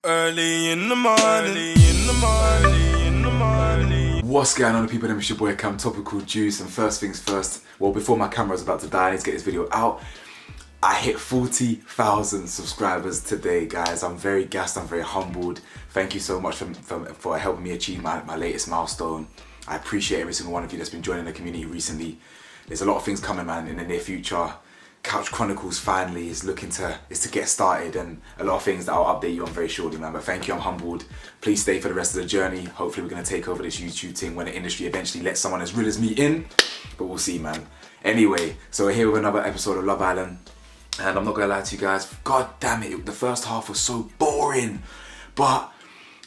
Early in the morning. What's going on, people? It's your boy Cam, Topical Juice, and first things first, well, before my camera's about to die, I need to get this video out. I hit 40,000 subscribers today, guys. I'm very gassed, I'm very humbled. Thank you so much for helping me achieve my latest milestone. I appreciate every single one of you that's been joining the community recently. There's a lot of things coming, man, in the near future. Couch Chronicles finally is to get started, and a lot of things that I'll update you on very shortly, man. But thank you, I'm humbled. Please stay for the rest of the journey. Hopefully we're gonna take over this YouTube thing when the industry eventually lets someone as real as me in, but we'll see, man. Anyway, so we're here with another episode of Love Island, and I'm not gonna lie to you guys, god damn it, the first half was so boring, but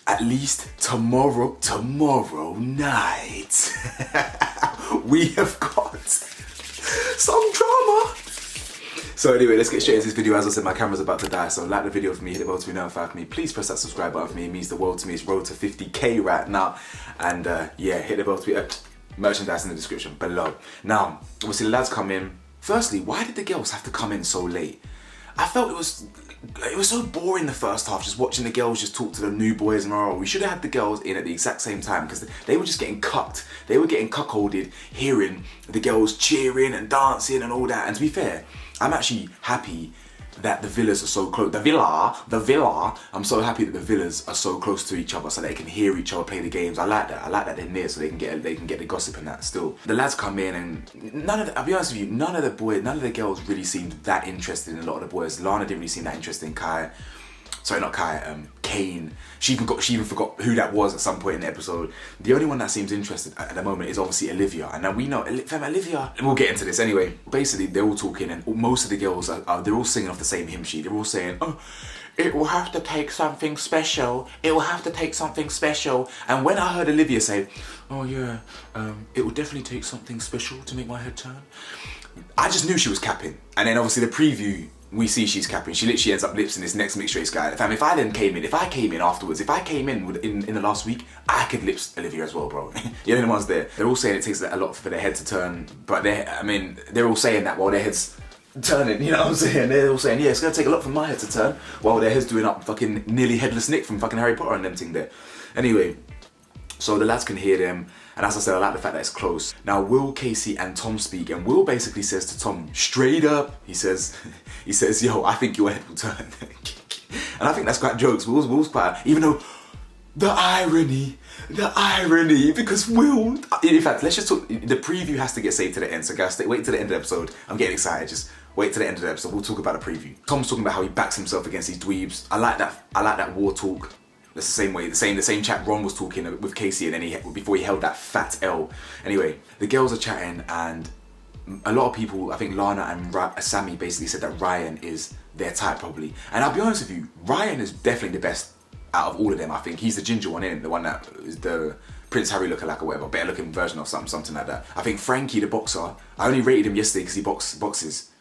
at least tomorrow night, we have got some drama. So anyway, let's get straight into this video. As I said, my camera's about to die, so like the video for me, hit the bell to be notified for me. Please press that subscribe button for me. It means the world to me. It's road to 50k right now. And yeah, hit the bell to be merchandise in the description below. Now, obviously the lads come in. Firstly, why did the girls have to come in so late? I felt it was so boring the first half, just watching the girls just talk to the new boys, and we should have had the girls in at the exact same time, because they were just getting cucked. They were getting cuckolded, hearing the girls cheering and dancing and all that. And to be fair, I'm actually happy that the villas are so close. The villa, I'm so happy that the villas are so close to each other so they can hear each other play the games. I like that. I like that they're near so they can get the gossip and that still. The lads come in, and I'll be honest with you, none of the girls really seemed that interested in a lot of the boys. Lana didn't really seem that interested in Kai. Sorry, not Kai, Kane. She even forgot who that was at some point in the episode. The only one that seems interested at the moment is obviously Olivia. And now we know, Olivia, we'll get into this anyway. Basically, they're all talking, and most of the girls, they're all singing off the same hymn sheet. They're all saying, oh, it will have to take something special. It will have to take something special. And when I heard Olivia say, oh yeah, it will definitely take something special to make my head turn, I just knew she was capping. And then obviously the preview, we see she's capping. She literally ends up lipsing this next mixed race guy. If I came in afterwards, if I came in the last week, I could lips Olivia as well, bro. You're the only ones there. They're all saying it takes a lot for their head to turn, but they're all saying that while their head's turning, you know what I'm saying? They're all saying, yeah, it's gonna take a lot for my head to turn, while their head's doing up fucking nearly headless Nick from fucking Harry Potter and them thing there. Anyway, so the lads can hear them, and as I said, I like the fact that it's close. Now, Will, Casey, and Tom speak, and Will basically says to Tom, straight up, he says, yo, I think your head will turn. And I think that's quite jokes. Will's quite, even though, the irony, because Will, in fact, let's just talk, the preview has to get saved to the end, so guys, wait to the end of the episode. I'm getting excited, just wait to the end of the episode, we'll talk about the preview. Tom's talking about how he backs himself against these dweebs. I like that war talk. That's the same way, the same chat Ron was talking with Casey, and then before he held that fat L. Anyway, the girls are chatting, and a lot of people, I think Lana and Sammy basically said that Ryan is their type probably. And I'll be honest with you, Ryan is definitely the best out of all of them. I think he's the ginger one, the one that is the Prince Harry lookalike or whatever, better looking version of something like that. I think Frankie, the boxer, I only rated him yesterday because he boxes.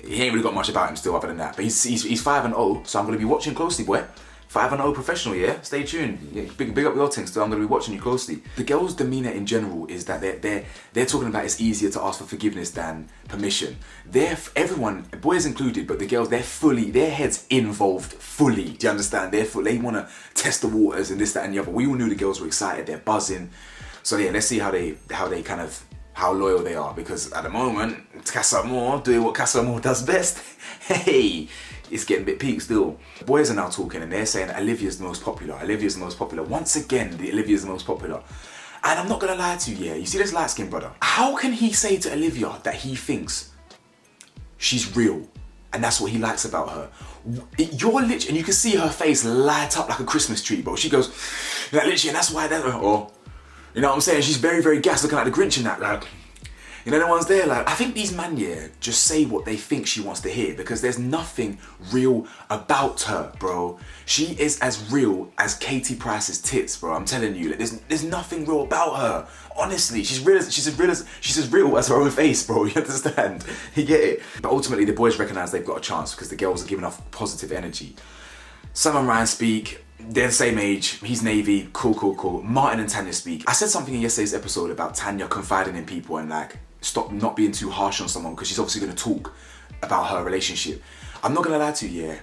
He ain't really got much about him still other than that. But he's 5-0, so I'm going to be watching closely, boy. 5-0 professional, yeah? Stay tuned. Yeah, big up your thing still. I'm going to be watching you closely. The girls' demeanour in general is that they're talking about it's easier to ask for forgiveness than permission. Everyone, boys included, but the girls, their heads involved fully. Do you understand? They want to test the waters and this, that, and the other. We all knew the girls were excited. They're buzzing. So yeah, let's see how loyal they are, because at the moment, Casa Amor doing what Casa Amor does best. Hey, it's getting a bit peak still. The boys are now talking, and they're saying that Olivia's the most popular. Olivia's the most popular. Once again, Olivia's the most popular. And I'm not gonna lie to you, yeah, you see this light-skinned brother? How can he say to Olivia that he thinks she's real, and that's what he likes about her? You're literally, and you can see her face light up like a Christmas tree, bro. She goes, like literally, and that's why you know what I'm saying? She's very, very gassed, looking like the Grinch in that, like, you know the ones there, like, I think these man, yeah, just say what they think she wants to hear, because there's nothing real about her, bro. She is as real as Katie Price's tits, bro. I'm telling you, like, there's nothing real about her. Honestly, she's as real as her own face, bro. You understand? You get it? But ultimately, the boys recognize they've got a chance because the girls are giving off positive energy. Sam and Ryan speak. They're the same age, he's Navy, cool. Martin and Tanya speak. I said something in yesterday's episode about Tanya confiding in people and like, stop not being too harsh on someone, because she's obviously gonna talk about her relationship. I'm not gonna lie to you, yeah.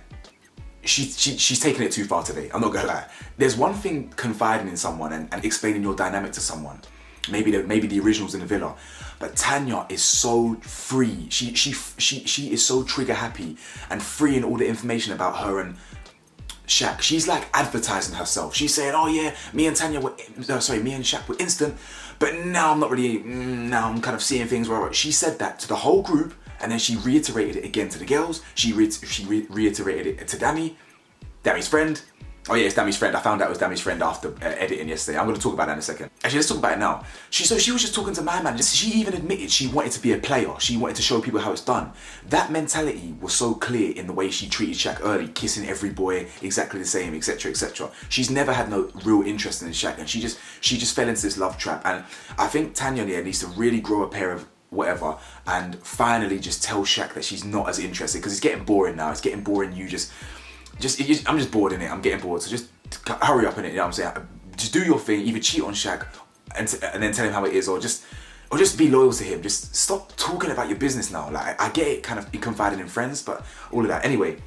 she's taking it too far today. I'm not gonna lie. There's one thing confiding in someone and explaining your dynamic to someone. Maybe the originals in the villa, but Tanya is so free. She is so trigger happy and free in all the information about her and Shaq. She's like advertising herself. She's saying, "Oh yeah, me and Shaq were instant, but now I'm not really. Now I'm kind of seeing things where she said that to the whole group, and then she reiterated it again to the girls. She reiterated it to Dammy's friend. Oh yeah, it's Dammy's friend. I found out it was Dammy's friend after editing yesterday. I'm going to talk about that in a second. Actually, let's talk about it now. She was just talking to my man. She even admitted she wanted to be a player. She wanted to show people how it's done. That mentality was so clear in the way she treated Shaq early, kissing every boy exactly the same, etc., etc. She's never had no real interest in Shaq, and she just fell into this love trap. And I think Tanya needs to really grow a pair of whatever and finally just tell Shaq that she's not as interested, because it's getting boring now. It's getting boring. I'm just bored in it. I'm getting bored. So just hurry up in it. You know what I'm saying? Just do your thing. Either cheat on Shaq and then tell him how it is, or just be loyal to him. Just stop talking about your business now. Like, I get it, kind of confiding in friends, but all of that. Anyway,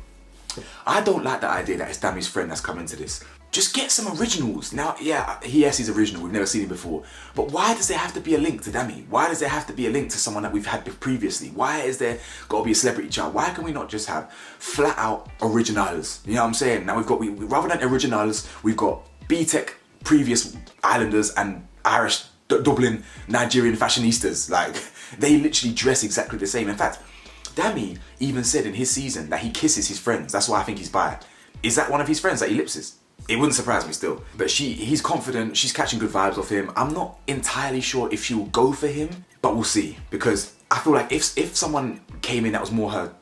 I don't like the idea that it's Dammy's friend that's come into this. Just get some originals. Now, yeah, he's original. We've never seen him before. But why does there have to be a link to Dammy? Why does there have to be a link to someone that we've had previously? Why is there got to be a celebrity child? Why can we not just have flat out originals? You know what I'm saying? Now rather than originals, we've got B-Tech previous Islanders and Irish, Dublin, Nigerian fashionistas. Like, they literally dress exactly the same. In fact, Dammy even said in his season that he kisses his friends. That's why I think he's bi. Is that one of his friends that he lipses? It wouldn't surprise me still. But he's confident, she's catching good vibes off him. I'm not entirely sure if she'll go for him, but we'll see. Because I feel like if someone came in that was more her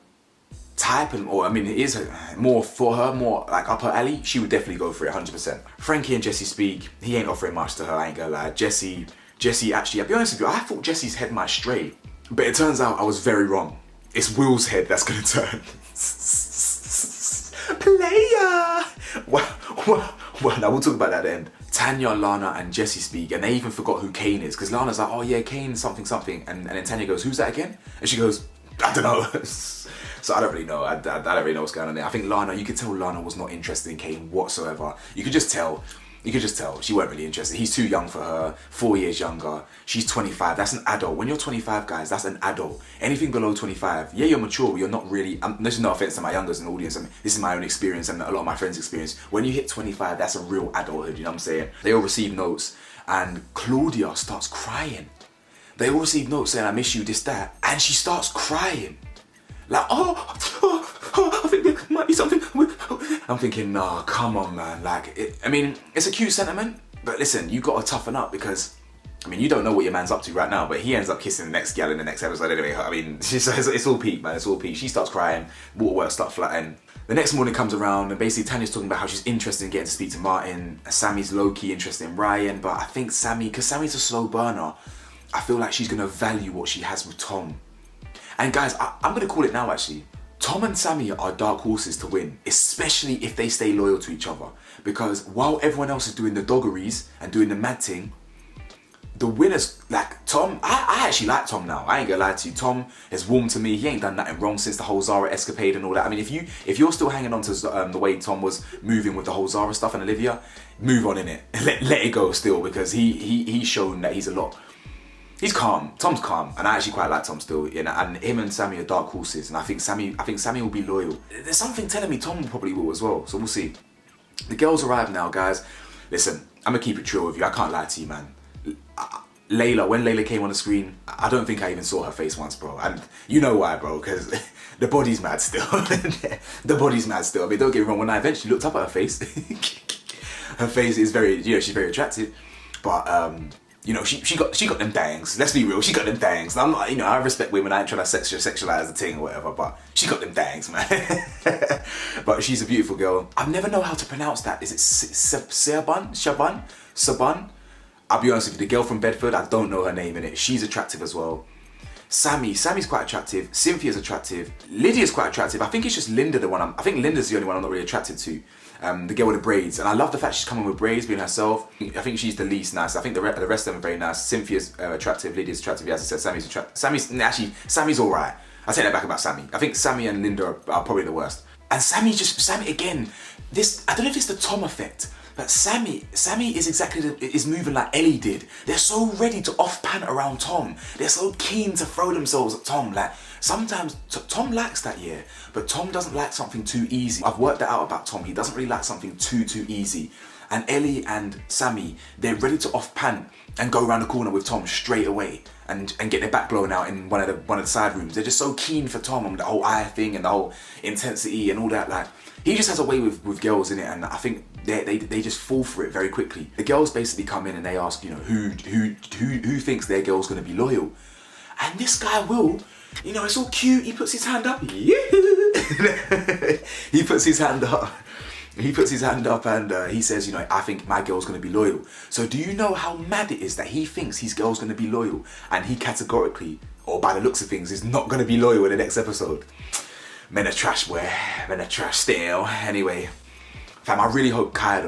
type, it is more for her, more like up her alley, she would definitely go for it 100%. Frankie and Jessie speak. He ain't offering much to her, I ain't gonna lie. Jessie actually, I'll be honest with you, I thought Jessie's head might stray. But it turns out I was very wrong. It's Will's head that's gonna turn. Player! Well, now we'll talk about that at the end. Tanya, Lana, and Jessie speak, and they even forgot who Kane is, because Lana's like, "Oh yeah, Kane something," and then Tanya goes, "Who's that again?" And she goes, "I don't know." So I don't really know. I don't really know what's going on there. I think Lana, you could tell Lana was not interested in Kane whatsoever. You could just tell. She weren't really interested. He's too young for her, 4 years younger. She's 25, that's an adult. When you're 25, guys, that's an adult. Anything below 25, yeah, you're mature, but you're not really, this is no offense to my youngers in the audience, this is my own experience and a lot of my friends' experience. When you hit 25, that's a real adulthood, you know what I'm saying? They all receive notes, and Claudia starts crying. They all receive notes saying, "I miss you, this, that," and she starts crying. Like, I think there might be something. I'm thinking, nah, come on, man. Like, it's a cute sentiment, but listen, you got to toughen up, because, you don't know what your man's up to right now, but he ends up kissing the next gal in the next episode anyway. It's all peak, man. It's all peak. She starts crying, waterworks start flattening. The next morning comes around, and basically Tanya's talking about how she's interested in getting to speak to Martin. Sammy's low-key interested in Ryan, but I think because Sammy's a slow burner, I feel like she's going to value what she has with Tom. And guys, I'm going to call it now actually. Tom and Sammy are dark horses to win, especially if they stay loyal to each other. Because while everyone else is doing the doggeries and doing the mad thing, the winners, like Tom, I actually like Tom now. I ain't gonna lie to you. Tom has warmed to me. He ain't done nothing wrong since the whole Zara escapade and all that. If you're still hanging on to the way Tom was moving with the whole Zara stuff and Olivia, move on in it. Let it go still, because he's shown that he's a lot. He's calm. Tom's calm, and I actually quite like Tom still. You know, and him and Sammy are dark horses, and I think Sammy will be loyal. There's something telling me Tom probably will as well, so we'll see. The girls arrive now, guys. Listen, I'm gonna keep it true with you. I can't lie to you, man. Layla, when Layla came on the screen, I don't think I even saw her face once, bro. And you know why, bro? Because the body's mad still. The body's mad still. Don't get me wrong. When I eventually looked up at her face, her face is very, she's very attractive, but she got them dangs. Let's be real, she got them dangs. And I'm not, I respect women. I ain't trying to sexualize the thing or whatever, but she got them dangs, man. But she's a beautiful girl. I never know how to pronounce that. Is it Saban? I'll be honest with you, the girl from Bedford, I don't know her name in it. She's attractive as well. Sammy's quite attractive. Cynthia's attractive. Lydia's quite attractive. I think it's just Linda I think Linda's the only one I'm not really attracted to. The girl with the braids, and I love the fact she's coming with braids, being herself. I think she's the least nice. I think the rest of them are very nice. Cynthia's attractive, Lydia's attractive. As I said, Sammy's attractive. Sammy's alright. I take that back about Sammy. I think Sammy and Linda are probably the worst. And Sammy again, this, I don't know if it's the Tom effect, but Sammy is is moving like Ellie did. They're so ready to off-pan around Tom. They're so keen to throw themselves at Tom. Like, sometimes Tom likes that, yeah, but Tom doesn't like something too easy. I've worked that out about Tom. He doesn't really like something too easy. And Ellie and Sammy, they're ready to off-pan and go around the corner with Tom straight away and get their back blown out in one of the side rooms. They're just so keen for Tom and the whole eye thing and the whole intensity and all that. Like, he just has a way with girls in it, and I think they just fall for it very quickly. The girls basically come in and they ask, you know, who thinks their girl's gonna be loyal, and this guy Will, you know, it's all cute. He puts his hand up. He puts his hand up. He puts his hand up and he says, you know, I think my girl's gonna be loyal. So do you know how mad it is that he thinks his girl's gonna be loyal, and he categorically, or by the looks of things, is not gonna be loyal in the next episode? Men are trash, boy. Men are trash still. Anyway, fam, I really hope Kai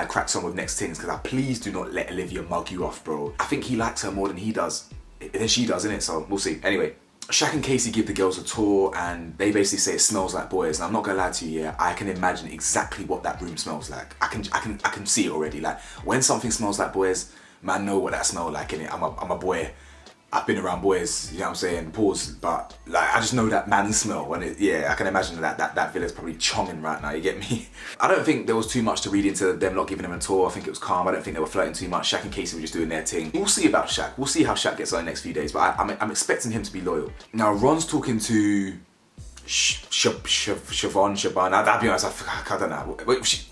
cracks on with next things, because please do not let Olivia mug you off, bro. I think he likes her more than he does, than she does, innit? So we'll see. Anyway, Shaq and Casey give the girls a tour and they basically say it smells like boys. And I'm not gonna lie to you, yeah, I can imagine exactly what that room smells like. I can see it already. Like, when something smells like boys, man, know what that smells like, innit? I'm a boy. I've been around boys, you know what I'm saying, pause, but like, I just know that man smell, and yeah, I can imagine that villa's probably chonging right now, you get me? I don't think there was too much to read into them not giving him a tour. I think it was calm. I don't think they were flirting too much. Shaq and Casey were just doing their thing. We'll see about Shaq. We'll see how Shaq gets on the next few days, but I'm expecting him to be loyal. Now, Ron's talking to Siobhan, I'll be honest, I don't know.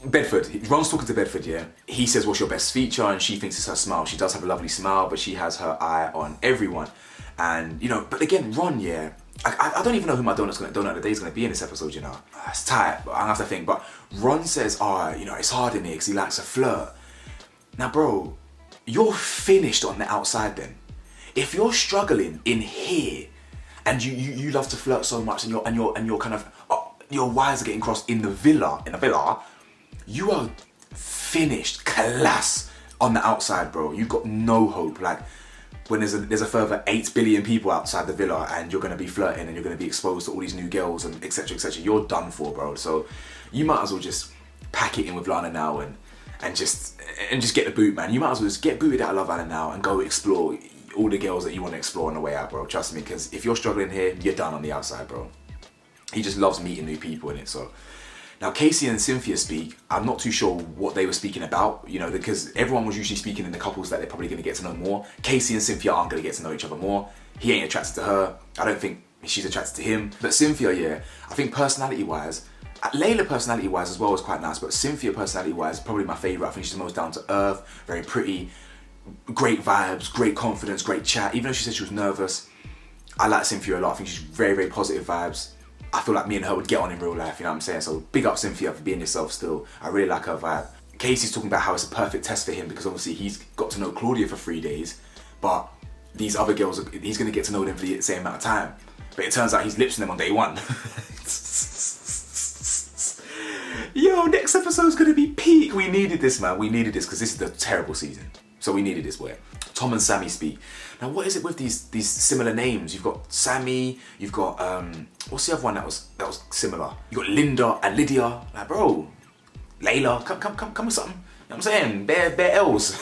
Bedford, Ron's talking to Bedford, yeah. He says, what's your best feature? And she thinks it's her smile. She does have a lovely smile, but she has her eye on everyone. And, you know, but again, Ron, yeah, I don't even know who my donut of the day is going to be in this episode, you know. It's tight, but I have to think. But Ron says, you know, it's hard in here because he likes a flirt. Now, bro, you're finished on the outside then. If you're struggling in here, and you love to flirt so much, and you're kind of your wires are getting crossed in the villa, you are finished, class on the outside, bro. You've got no hope. Like, when there's a further 8 billion people outside the villa, and you're gonna be flirting and you're gonna be exposed to all these new girls and etc. You're done for, bro. So you might as well just pack it in with Lana now and just get the boot, man. You might as well just get booted out of Love Island now and go explore all the girls that you want to explore on the way out, bro. Trust me, because if you're struggling here, you're done on the outside, bro. He just loves meeting new people in it. So now Casey and Cynthia speak. I'm not too sure what they were speaking about, you know, because everyone was usually speaking in the couples that they're probably going to get to know more. Casey and Cynthia aren't going to get to know each other more. He ain't attracted to her. I don't think she's attracted to him. But Cynthia, yeah, I think personality-wise, Layla personality-wise as well was quite nice, but Cynthia personality-wise, probably my favourite. I think she's the most down-to-earth, very pretty, great vibes, great confidence, great chat. Even though she said she was nervous, I like Cynthia a lot. I think she's very, very positive vibes. I feel like me and her would get on in real life, you know what I'm saying? So big up Cynthia for being yourself still. I really like her vibe. Casey's talking about how it's a perfect test for him because obviously he's got to know Claudia for 3 days, but these other girls, he's going to get to know them for the same amount of time. But it turns out he's lipsing them on day 1. Yo, next episode's going to be peak. We needed this, man. We needed this because this is the terrible season. So we needed this way. Tom and Sammy speak. Now, what is it with these similar names? You've got Sammy, you've got, what's the other one that was similar? You got Linda and Lydia. Like, bro, Layla, come with something. You know what I'm saying? Bare L's.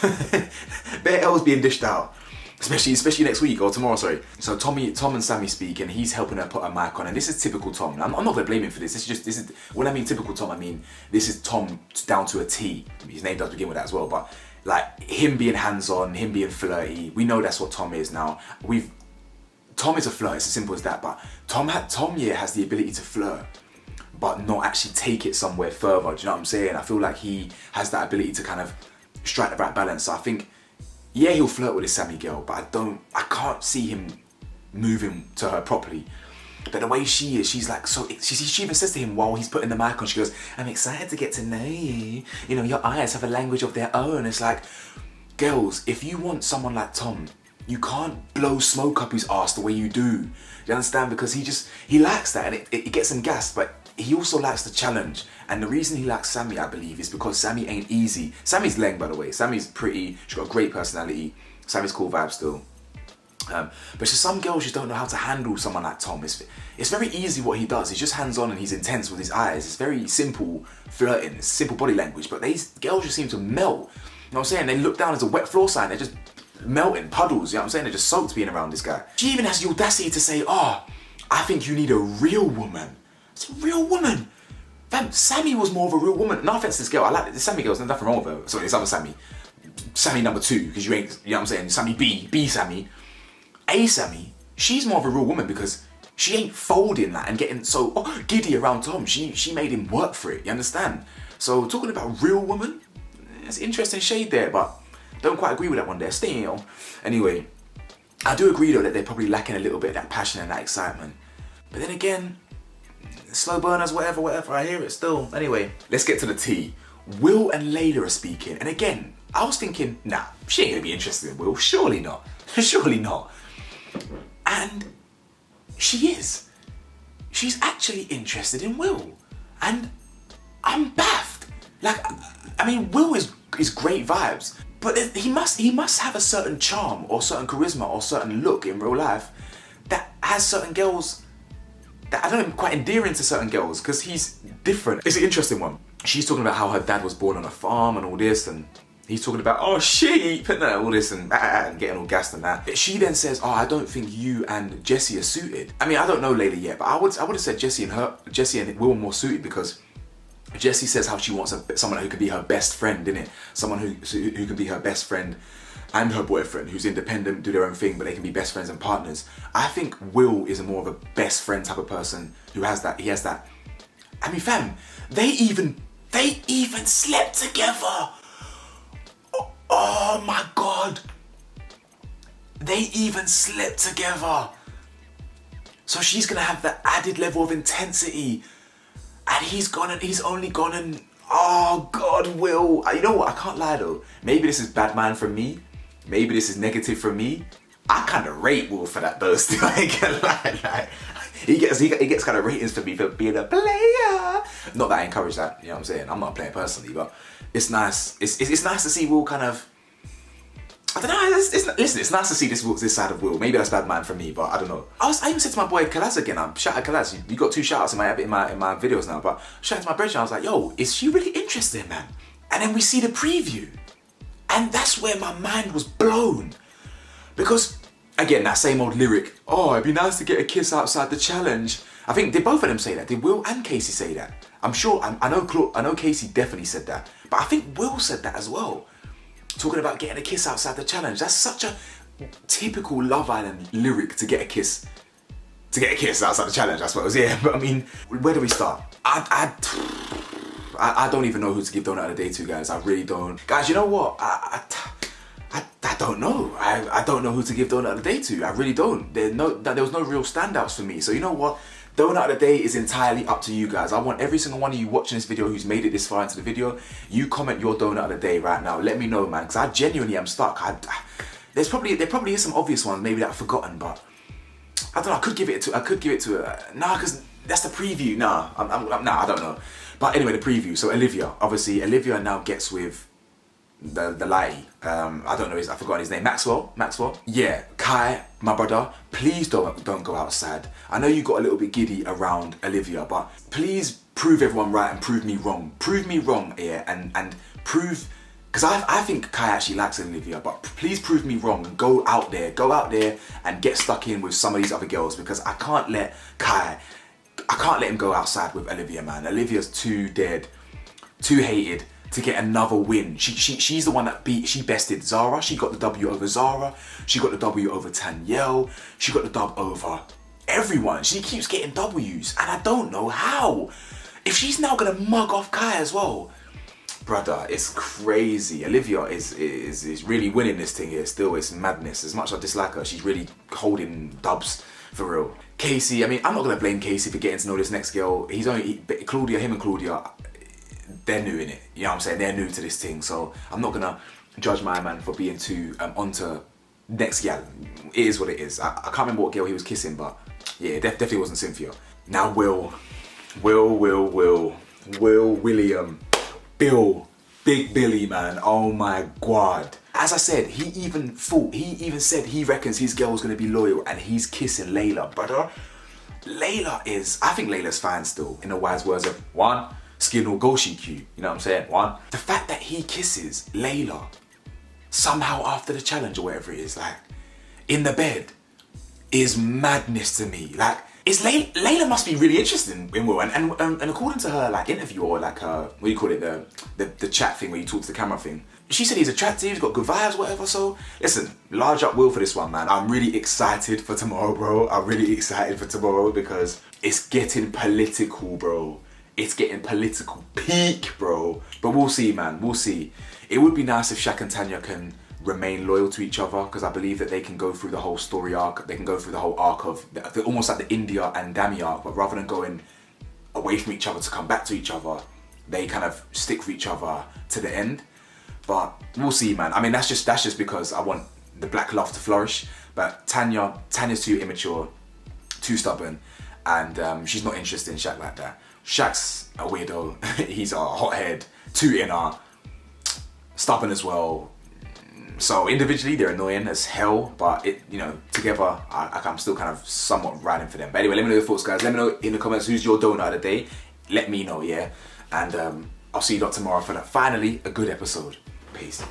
Bare L's being dished out. Especially next week or tomorrow, sorry. So Tom and Sammy speak, and he's helping her put her mic on, and this is typical Tom. I'm not gonna blame him for this. This is when I mean typical Tom, I mean this is Tom down to a T. His name does begin with that as well, but like him being hands-on, him being flirty, we know that's what Tom is now. Tom is a flirt, it's as simple as that, but Tom has the ability to flirt, but not actually take it somewhere further, do you know what I'm saying? I feel like he has that ability to kind of strike the right balance. So I think, yeah, he'll flirt with his Sammy girl, but I can't see him moving to her properly. But the way she is, she's like, so, she even says to him while he's putting the mic on, she goes, I'm excited to get to know you. You know, your eyes have a language of their own. It's like, girls, if you want someone like Tom, you can't blow smoke up his ass the way you do. You understand? Because he likes that, and it gets him gassed, but he also likes the challenge. And the reason he likes Sammy, I believe, is because Sammy ain't easy. Sammy's leng, by the way. Sammy's pretty, she's got a great personality. Sammy's cool vibe still. But just some girls just don't know how to handle someone like Tom. It's very easy what he does. He's just hands-on and he's intense with his eyes. It's very simple flirting, it's simple body language. But these girls just seem to melt. You know what I'm saying? They look down as a wet floor sign. They're just melting puddles. You know what I'm saying? They're just soaked being around this guy. She even has the audacity to say, "Oh, I think you need a real woman." It's a real woman. Fam, Sammy was more of a real woman. No offense to this girl. I like the Sammy girl. There's nothing wrong with her. Sorry, it's other Sammy. Sammy number 2, because you ain't, you know what I'm saying? Sammy B Sammy. A Sammy, she's more of a real woman because she ain't folding that and getting so giddy around Tom. She made him work for it, you understand? So talking about real woman, it's interesting shade there, but don't quite agree with that one there. Still. Anyway, I do agree though that they're probably lacking a little bit of that passion and that excitement. But then again, slow burners, whatever, I hear it still. Anyway, let's get to the tea. Will and Layla are speaking, and again, I was thinking, nah, she ain't gonna be interested in Will. Surely not. Surely not. And she is. She's actually interested in Will. And I'm baffed. Like, I mean, Will is great vibes, but he must have a certain charm or certain charisma or certain look in real life that has certain girls that I don't know, quite endearing to certain girls because he's different. It's an interesting one. She's talking about how her dad was born on a farm and all this, and he's talking about, oh, sheep, and all this, and getting all gassed and that. She then says, oh, I don't think you and Jessie are suited. I mean, I don't know Layla yet, but I would have said Jessie and Will are more suited because Jessie says how she wants someone who can be her best friend, innit? Someone who can be her best friend and her boyfriend, who's independent, do their own thing, but they can be best friends and partners. I think Will is more of a best friend type of person who has that. He has that. I mean, fam, they even slept together. Oh my God. They even slept together. So she's gonna have that added level of intensity. And he's only gone and, oh God, Will. You know what, I can't lie though. Maybe this is bad man from me. Maybe this is negative from me. I kind of rate Will for that though, still. I ain't gonna lie. Like, he gets kind of ratings for me for being a player. Not that I encourage that, you know what I'm saying? I'm not a player personally, but it's nice. It's nice to see Will kind of, I don't know, listen, it's nice to see this side of Will. Maybe that's bad man for me, but I don't know. I even said to my boy Kalaz again, shout out Kalaz, you got 2 shout outs in my videos now, but shout out to my brother, I was like, yo, is she really interested, man? And then we see the preview. And that's where my mind was blown. Because, again, that same old lyric, oh, it'd be nice to get a kiss outside the challenge. I think did both of them say that? Did Will and Casey say that? I'm sure, I know Casey definitely said that, but I think Will said that as well. Talking about getting a kiss outside the challenge. That's such a typical Love Island lyric, to get a kiss. To get a kiss outside the challenge, that's what it was, yeah. But I mean, where do we start? I don't even know who to give donut of the day to, guys. I really don't. Guys, you know what? I don't know. I don't know who to give donut of the day to. I really don't. There was no real standouts for me. So you know what? Donut of the day is entirely up to you guys. I want every single one of you watching this video who's made it this far into the video, you comment your donut of the day right now. Let me know, man, because I genuinely am stuck. There probably is some obvious ones maybe that I've forgotten, but I don't know. I could give it to nah, because that's the preview. Nah, nah, I don't know. But anyway, the preview. So Olivia, obviously, Olivia now gets with the lighty. I don't know I forgot his name. Maxwell. Yeah, Kai, my brother. Please don't go outside. I know you got a little bit giddy around Olivia, but please prove everyone right and prove me wrong. Prove me wrong, yeah, and prove. Because I think Kai actually likes Olivia, but please prove me wrong and go out there and get stuck in with some of these other girls, because I can't let him go outside with Olivia, man. Olivia's too dead, too hated to get another win. She's the one that she bested Zara. She got the W over Zara. She got the W over Tanya. She got the dub over everyone. She keeps getting W's, and I don't know how. If she's now gonna mug off Kai as well, brother, it's crazy. Olivia is really winning this thing here. Still, it's madness. As much as I dislike her, she's really holding dubs for real. Casey, I mean, I'm not gonna blame Casey for getting to know this next girl. Him and Claudia, they're new in it. You know what I'm saying? They're new to this thing, so I'm not gonna judge my man for being too onto next gal. It is what it is. I can't remember what girl he was kissing, but yeah, definitely wasn't Cynthia. Now William, Bill, Big Billy, man. Oh my God. as I said, he even said he reckons his girl's gonna be loyal and he's kissing Layla, brother. I think Layla's fine still, in the wise words of one, skin or goshi Q, you know what I'm saying? One, the fact that he kisses Layla somehow after the challenge or whatever it is, like, in the bed, is madness to me. Like, Layla must be really interested in Will, and according to her like interview or like her, what do you call it, the chat thing where you talk to the camera thing, she said he's attractive, he's got good vibes, whatever. So listen, large up Will for this one, man. I'm really excited for tomorrow, bro. I'm really excited for tomorrow because it's getting political, bro. It's getting political peak, bro. But we'll see, man, we'll see. It would be nice if Shaq and Tanya can remain loyal to each other, because I believe that they can go through the whole story arc. They can go through the whole arc of almost like the India and Dami arc, but rather than going away from each other to come back to each other, they kind of stick with each other to the end. But we'll see, man. I mean, that's just because I want the black love to flourish. But Tanya's too immature, too stubborn, and she's not interested in Shaq like that. Shaq's a weirdo. He's a hothead, too inner, stubborn as well. So individually they're annoying as hell, but together I'm still kind of somewhat riding for them. But anyway, let me know your thoughts, guys. Let me know in the comments who's your donut of the day. Let me know, yeah. And I'll see you lot tomorrow for finally a good episode. Peace.